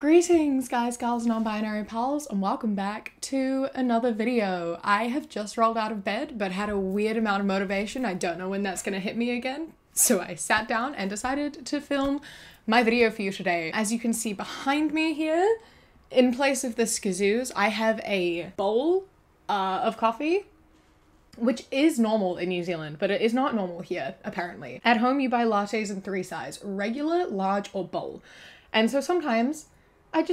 Greetings guys, gals, non-binary pals, and welcome back to another video. I have just rolled out of bed but had a weird amount of motivation. I don't know when that's gonna hit me again. So I sat down and decided to film my video for you today. As you can see behind me here, in place of the skazoos, I have a bowl of coffee, which is normal in New Zealand, but it is not normal here, apparently. At home, you buy lattes in 3 sizes: regular, large, or bowl. And so sometimes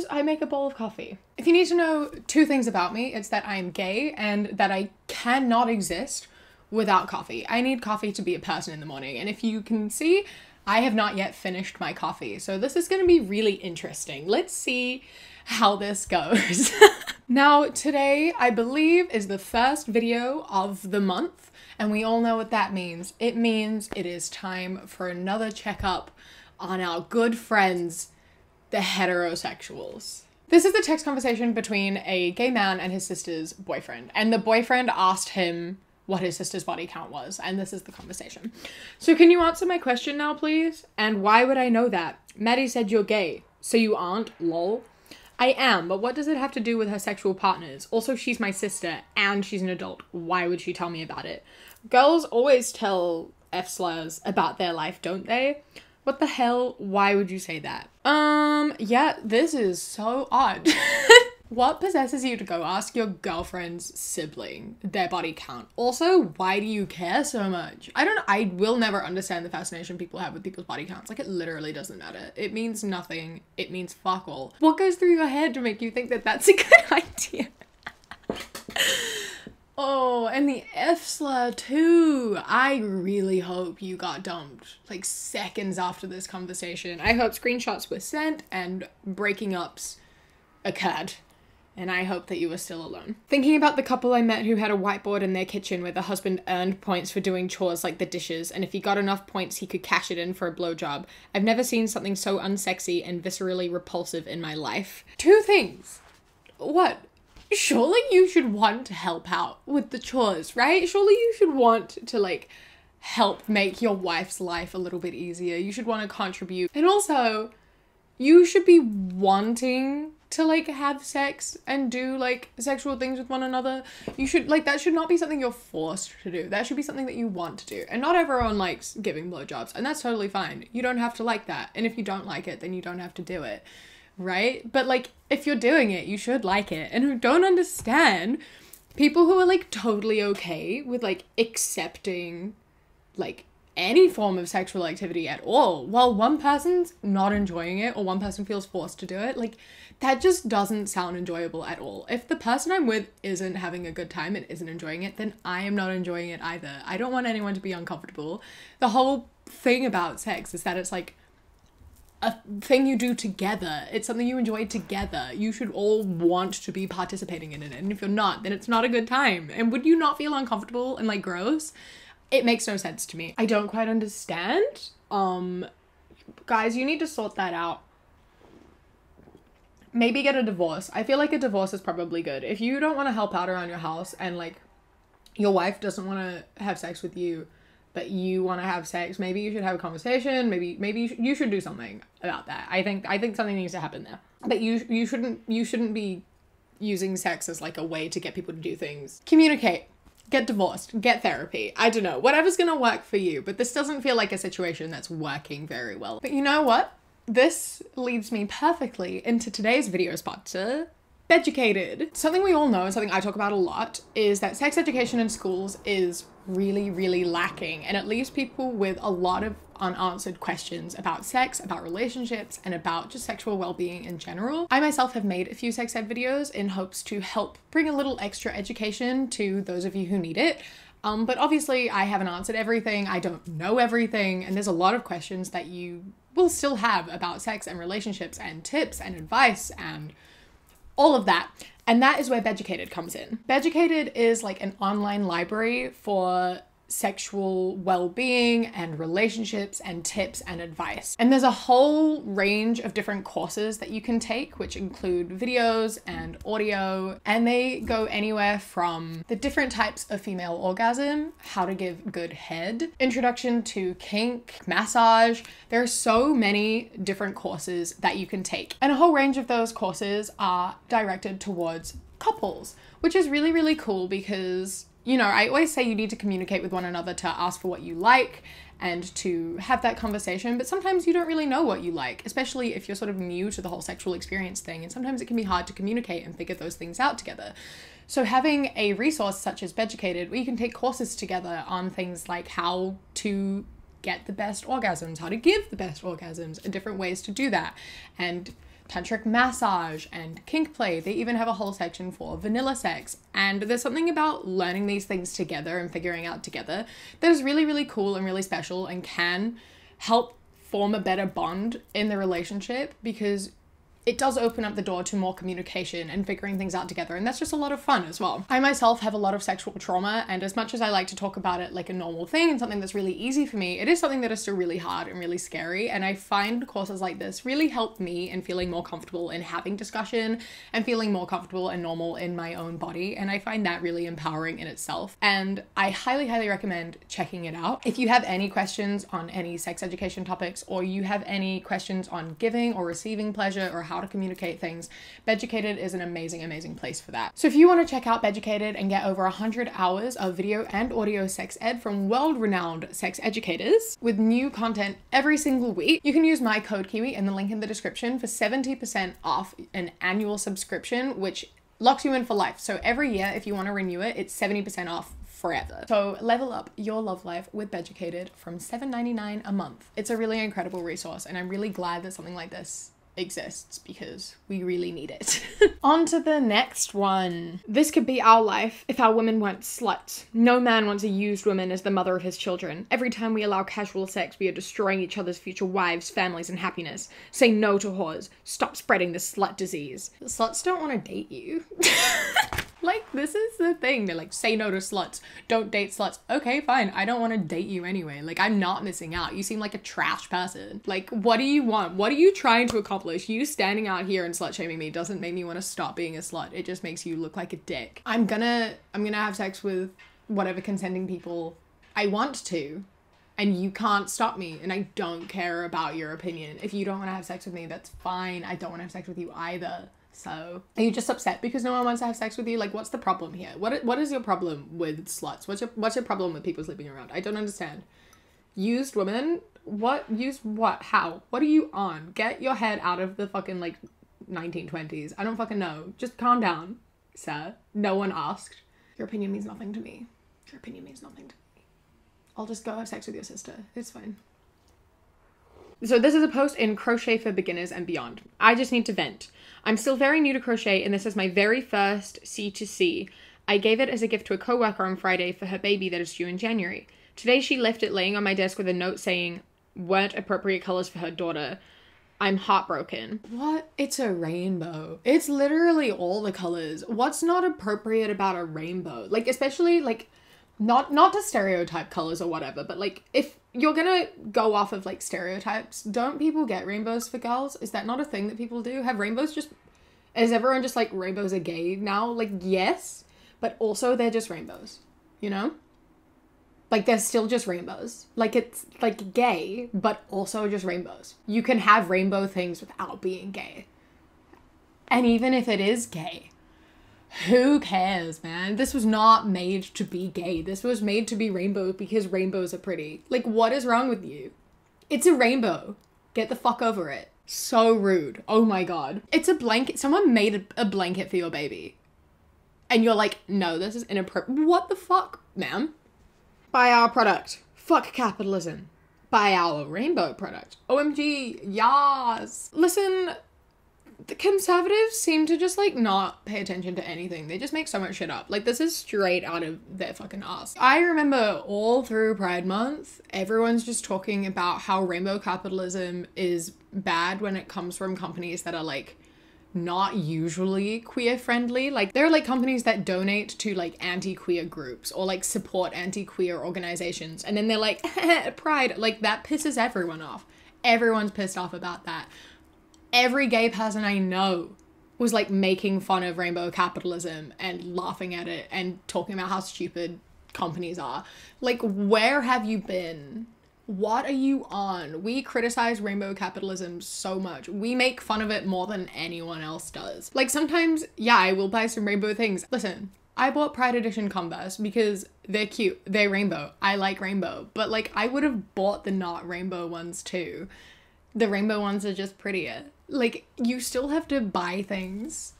I make a bowl of coffee. If you need to know 2 things about me, it's that I am gay and that I cannot exist without coffee. I need coffee to be a person in the morning. And if you can see, I have not yet finished my coffee. So this is gonna be really interesting. Let's see how this goes. Now, today, I believe, is the first video of the month. And we all know what that means. It means it is time for another checkup on our good friends, the heterosexuals. This is the text conversation between a gay man and his sister's boyfriend, and the boyfriend asked him what his sister's body count was, and this is the conversation. So can you answer my question now, please? And why would I know that? Maddie said you're gay, so you aren't, lol. I am, but what does it have to do with her sexual partners? Also, she's my sister, and she's an adult. Why would she tell me about it? Girls always tell F-slurs about their life, don't they? What the hell? Why would you say that? Yeah, this is so odd. What possesses you to go ask your girlfriend's sibling their body count? Also, why do you care so much? I will never understand the fascination people have with people's body counts. Like, it literally doesn't matter. It means nothing. It means fuck all. What goes through your head to make you think that that's a good idea? Oh, and the F-slur too. I really hope you got dumped like seconds after this conversation. I hope screenshots were sent and breaking ups occurred. And I hope that you were still alone. Thinking about the couple I met who had a whiteboard in their kitchen where the husband earned points for doing chores like the dishes, and if he got enough points he could cash it in for a blowjob. I've never seen something so unsexy and viscerally repulsive in my life. 2 things. What? Surely you should want to help out with the chores, right? Surely you should want to, like, help make your wife's life a little bit easier. You should want to contribute. And also, you should be wanting to, like, have sex and do, like, sexual things with one another. You should, like, that should not be something you're forced to do. That should be something that you want to do. And not everyone likes giving blowjobs, and that's totally fine. You don't have to like that. And if you don't like it, then you don't have to do it. Right? But like, if you're doing it, you should like it. And who don't understand people who are like totally okay with like accepting like any form of sexual activity at all, while one person's not enjoying it or one person feels forced to do it. Like, that just doesn't sound enjoyable at all. If the person I'm with isn't having a good time and isn't enjoying it, then I am not enjoying it either. I don't want anyone to be uncomfortable. The whole thing about sex is that it's like a thing you do together. It's something you enjoy together. You should all want to be participating in it. And if you're not, then it's not a good time. And would you not feel uncomfortable and like gross? It makes no sense to me. I don't quite understand. Guys, you need to sort that out. Maybe get a divorce. I feel like a divorce is probably good. If you don't want to help out around your house and like your wife doesn't want to have sex with you, but you want to have sex, maybe you should have a conversation. Maybe you should do something about that. I think something needs to happen there. But you shouldn't be using sex as like a way to get people to do things. Communicate. Get divorced. Get therapy. I don't know. Whatever's gonna work for you. But this doesn't feel like a situation that's working very well. But you know what? This leads me perfectly into today's video sponsor, Beducated. Something we all know and something I talk about a lot is that sex education in schools is really, really lacking, and it leaves people with a lot of unanswered questions about sex, about relationships, and about just sexual well-being in general. I myself have made a few sex ed videos in hopes to help bring a little extra education to those of you who need it. But obviously I haven't answered everything, I don't know everything, and there's a lot of questions that you will still have about sex and relationships and tips and advice and all of that. And that is where Beducated comes in. Beducated is like an online library for sexual well-being and relationships and tips and advice. And there's a whole range of different courses that you can take, which include videos and audio, and they go anywhere from the different types of female orgasm, how to give good head, introduction to kink, massage. There are so many different courses that you can take, and a whole range of those courses are directed towards couples, which is really, really cool because, you know, I always say you need to communicate with one another to ask for what you like and to have that conversation, but sometimes you don't really know what you like, especially if you're sort of new to the whole sexual experience thing, and sometimes it can be hard to communicate and figure those things out together. So having a resource such as Beducated, where you can take courses together on things like how to get the best orgasms, how to give the best orgasms, and different ways to do that, and tantric massage and kink play. They even have a whole section for vanilla sex. And there's something about learning these things together and figuring out together that is really, really cool and really special and can help form a better bond in the relationship, because it does open up the door to more communication and figuring things out together, and that's just a lot of fun as well. I myself have a lot of sexual trauma, and as much as I like to talk about it like a normal thing and something that's really easy for me, it is something that is still really hard and really scary, and I find courses like this really help me in feeling more comfortable in having discussion and feeling more comfortable and normal in my own body, and I find that really empowering in itself, and I highly, highly recommend checking it out. If you have any questions on any sex education topics, or you have any questions on giving or receiving pleasure or how to communicate things, Beducated is an amazing, amazing place for that. So if you want to check out Beducated and get over 100 hours of video and audio sex ed from world-renowned sex educators with new content every single week, you can use my code Kiwi in the link in the description for 70% off an annual subscription, which locks you in for life. So every year, if you want to renew it, it's 70% off forever. So level up your love life with Beducated from $7.99 a month. It's a really incredible resource, and I'm really glad that something like this exists because we really need it. On to the next one. This could be our life if our women weren't sluts. No man wants a used woman as the mother of his children. Every time we allow casual sex, we are destroying each other's future wives, families, and happiness. Say no to whores. Stop spreading the slut disease. Sluts don't want to date you. Like, this is the thing. They're like, say no to sluts. Don't date sluts. Okay, fine. I don't want to date you anyway. Like, I'm not missing out. You seem like a trash person. Like, what do you want? What are you trying to accomplish? You standing out here and slut shaming me doesn't make me want to stop being a slut. It just makes you look like a dick. I'm gonna have sex with whatever consenting people I want to, and you can't stop me, and I don't care about your opinion. If you don't want to have sex with me, that's fine. I don't want to have sex with you either. So, are you just upset because no one wants to have sex with you? Like, what's the problem here? What is your problem with sluts? What's your problem with people sleeping around? I don't understand. Used women? What? Used what? How? What are you on? Get your head out of the fucking, like, 1920s. I don't fucking know. Just calm down, sir. No one asked. Your opinion means nothing to me. Your opinion means nothing to me. I'll just go have sex with your sister. It's fine. So this is a post in Crochet for Beginners and Beyond. I just need to vent. I'm still very new to crochet, and this is my very first C2C. I gave it as a gift to a coworker on Friday for her baby that is due in January. Today she left it laying on my desk with a note saying, weren't appropriate colors for her daughter. I'm heartbroken. What? It's a rainbow. It's literally all the colors. What's not appropriate about a rainbow? Like, especially, like, not to stereotype colors or whatever, but, like, if you're gonna go off of, like, stereotypes, don't people get rainbows for girls? Is that not a thing that people do? Have rainbows just... Is everyone just, like, rainbows are gay now? Like, yes, but also they're just rainbows, you know? Like, they're still just rainbows. Like, it's, like, gay, but also just rainbows. You can have rainbow things without being gay. And even if it is gay, who cares, man? This was not made to be gay. This was made to be rainbow because rainbows are pretty. Like, what is wrong with you? It's a rainbow. Get the fuck over it. So rude. Oh my god. It's a blanket. Someone made a blanket for your baby. And you're like, no, this is inappropriate. What the fuck, ma'am? Buy our product. Fuck capitalism. Buy our rainbow product. OMG, yas. Listen, the conservatives seem to just, like, not pay attention to anything. They just make so much shit up. Like, this is straight out of their fucking ass. I remember all through Pride Month, everyone's just talking about how rainbow capitalism is bad when it comes from companies that are, like, not usually queer friendly. Like there are like companies that donate to like anti-queer groups or like support anti-queer organizations, and then they're like pride. Like that pisses everyone off. Everyone's pissed off about that. Every gay person I know was like making fun of rainbow capitalism and laughing at it and talking about how stupid companies are. Like, where have you been? What are you on? We criticize rainbow capitalism so much. We make fun of it more than anyone else does. Like sometimes, yeah, I will buy some rainbow things. Listen, I bought Pride Edition Converse because they're cute. They're rainbow. I like rainbow. But like I would have bought the not rainbow ones too. The rainbow ones are just prettier. Like you still have to buy things.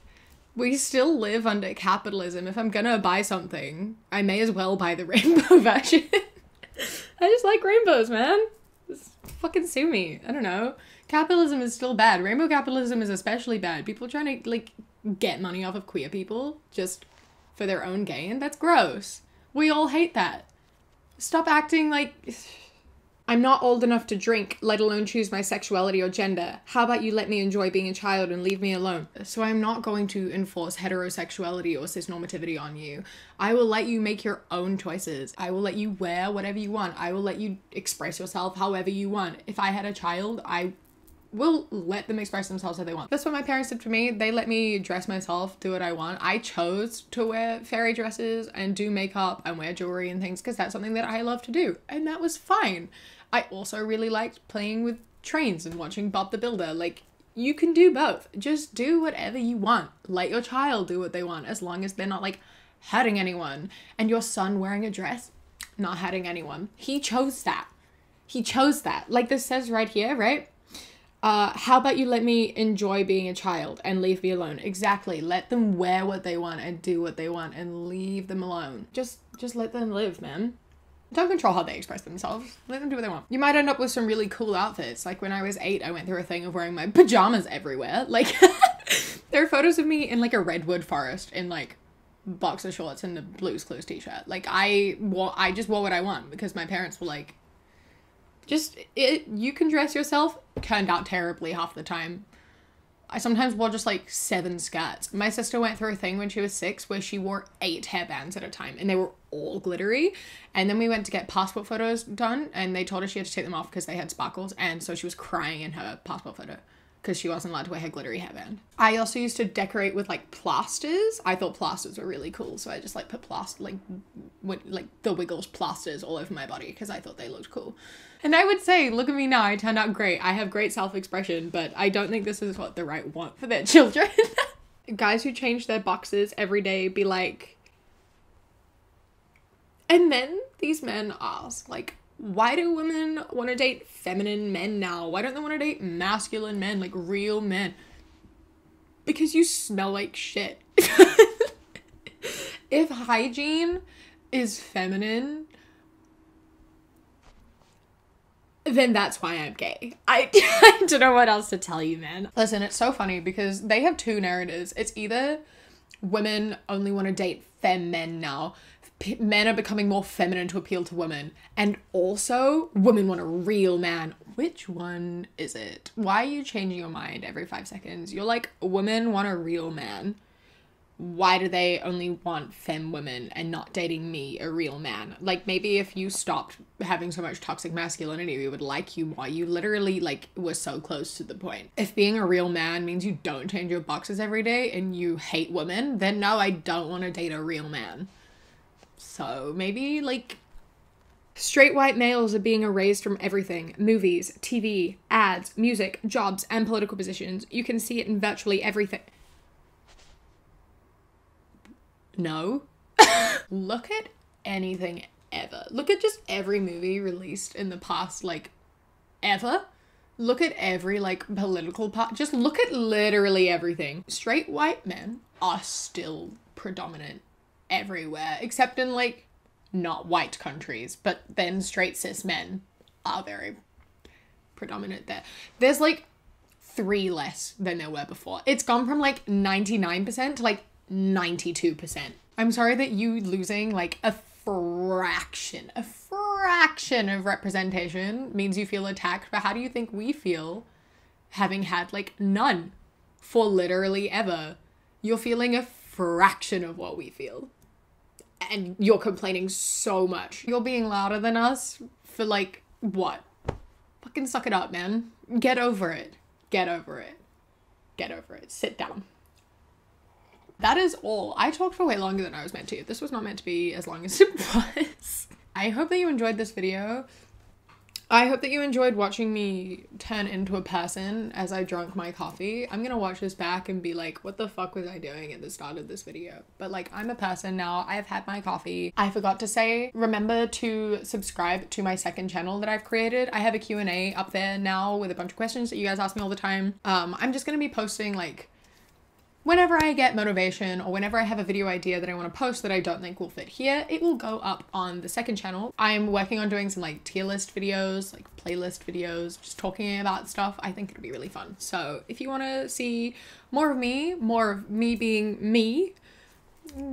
We still live under capitalism. If I'm gonna buy something, I may as well buy the rainbow version. I just like rainbows, man. Just fucking sue me. I don't know. Capitalism is still bad. Rainbow capitalism is especially bad. People trying to like get money off of queer people just for their own gain. That's gross. We all hate that. Stop acting like... I'm not old enough to drink, let alone choose my sexuality or gender. How about you let me enjoy being a child and leave me alone? So I'm not going to enforce heterosexuality or cisnormativity on you. I will let you make your own choices. I will let you wear whatever you want. I will let you express yourself however you want. If I had a child, I will let them express themselves how they want. That's what my parents did for me. They let me dress myself, do what I want. I chose to wear fairy dresses and do makeup and wear jewelry and things because that's something that I love to do. And that was fine. I also really liked playing with trains and watching Bob the Builder. Like, you can do both. Just do whatever you want. Let your child do what they want as long as they're not, like, hurting anyone. And your son wearing a dress, not hurting anyone. He chose that. He chose that. Like this says right here, right? How about you let me enjoy being a child and leave me alone? Exactly. Let them wear what they want and do what they want and leave them alone. Just let them live, man. Don't control how they express themselves. Let them do what they want. You might end up with some really cool outfits. Like when I was 8, I went through a thing of wearing my pajamas everywhere. Like there are photos of me in like a redwood forest in like boxer shorts and a Blue's Clues t-shirt. Like I just wore what I want because my parents were like, you can dress yourself. Turned out terribly half the time. I sometimes wore just like 7 skirts. My sister went through a thing when she was 6 where she wore 8 hairbands at a time and they were all glittery. And then we went to get passport photos done and they told her she had to take them off because they had sparkles. And so she was crying in her passport photo because she wasn't allowed to wear her glittery hairband. I also used to decorate with like plasters. I thought plasters were really cool. So I just like put like the Wiggles plasters all over my body because I thought they looked cool. And I would say, look at me now, I turned out great. I have great self-expression, but I don't think this is what the right want for their children. Guys who change their boxes every day be like... And then these men ask, like, why do women want to date feminine men now? Why don't they want to date masculine men, like real men? Because you smell like shit. If hygiene is feminine, then that's why I'm gay. I don't know what else to tell you, man. Listen, it's so funny because they have 2 narratives. It's either women only want to date femme men now, men are becoming more feminine to appeal to women, and also women want a real man. Which one is it? Why are you changing your mind every 5 seconds? You're like, women want a real man. Why do they only want femme women and not dating me, a real man? Like, maybe if you stopped having so much toxic masculinity, we would like you more. You literally, like, were so close to the point. If being a real man means you don't change your boxes every day and you hate women, then no, I don't want to date a real man. So maybe, like... Straight white males are being erased from everything. Movies, TV, ads, music, jobs, and political positions. You can see it in virtually everything. No. Look at anything ever. Look at just every movie released in the past, like, ever. Look at every, like, political part. Just look at literally everything. Straight white men are still predominant everywhere, except in, like, not white countries. But then straight cis men are very predominant there. There's, like, 3 less than there were before. It's gone from, like, 99% to, like, 92%. I'm sorry that you losing like a fraction of representation means you feel attacked, but how do you think we feel having had like none for literally ever. You're feeling a fraction of what we feel. And you're complaining so much. You're being louder than us for like, what? Fucking suck it up, man. Get over it. Get over it. Get over it. Sit down. That is all. I talked for way longer than I was meant to. This was not meant to be as long as it was. I hope that you enjoyed this video. I hope that you enjoyed watching me turn into a person as I drank my coffee. I'm gonna watch this back and be like, what the fuck was I doing at the start of this video? But like, I'm a person now. I have had my coffee. I forgot to say, remember to subscribe to my second channel that I've created. I have a Q&A up there now with a bunch of questions that you guys ask me all the time. I'm just gonna be posting like whenever I get motivation or whenever I have a video idea that I want to post that I don't think will fit here, it will go up on the second channel. I'm working on doing some like tier list videos, like playlist videos, just talking about stuff. I think it'll be really fun. So if you want to see more of me being me,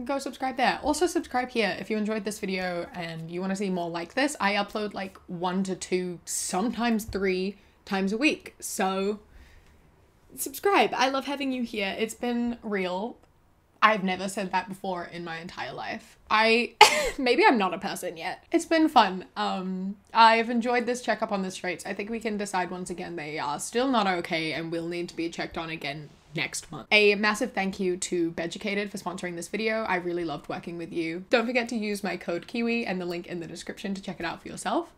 go subscribe there. Also subscribe here if you enjoyed this video and you want to see more like this. I upload like 1 to 2, sometimes 3 times a week. So subscribe. I love having you here. It's been real. I've never said that before in my entire life. Maybe I'm not a person yet. It's been fun. I've enjoyed this checkup on the traits. I think we can decide once again they are still not okay and will need to be checked on again next month. A massive thank you to Beducated for sponsoring this video. I really loved working with you. Don't forget to use my code KIWI and the link in the description to check it out for yourself.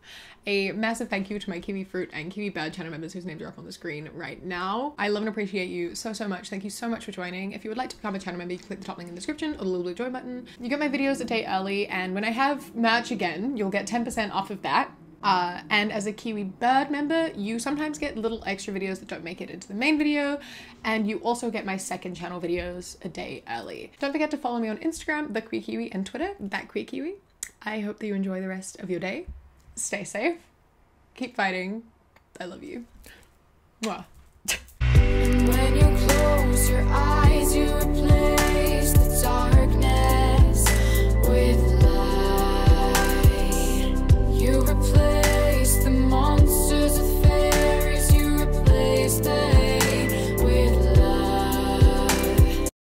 A massive thank you to my Kiwi Fruit and Kiwi Bird channel members whose names are up on the screen right now. I love and appreciate you so much. Thank you so much for joining. If you would like to become a channel member, you can click the top link in the description or the little blue join button. You get my videos a day early, and when I have merch again, you'll get 10% off of that. And as a Kiwi Bird member, you sometimes get little extra videos that don't make it into the main video, and you also get my second channel videos a day early. Don't forget to follow me on Instagram, The Queer Kiwi, and Twitter, That Queer Kiwi. I hope that you enjoy the rest of your day. Stay safe. Keep fighting. I love you. Mwah. And when you close your eyes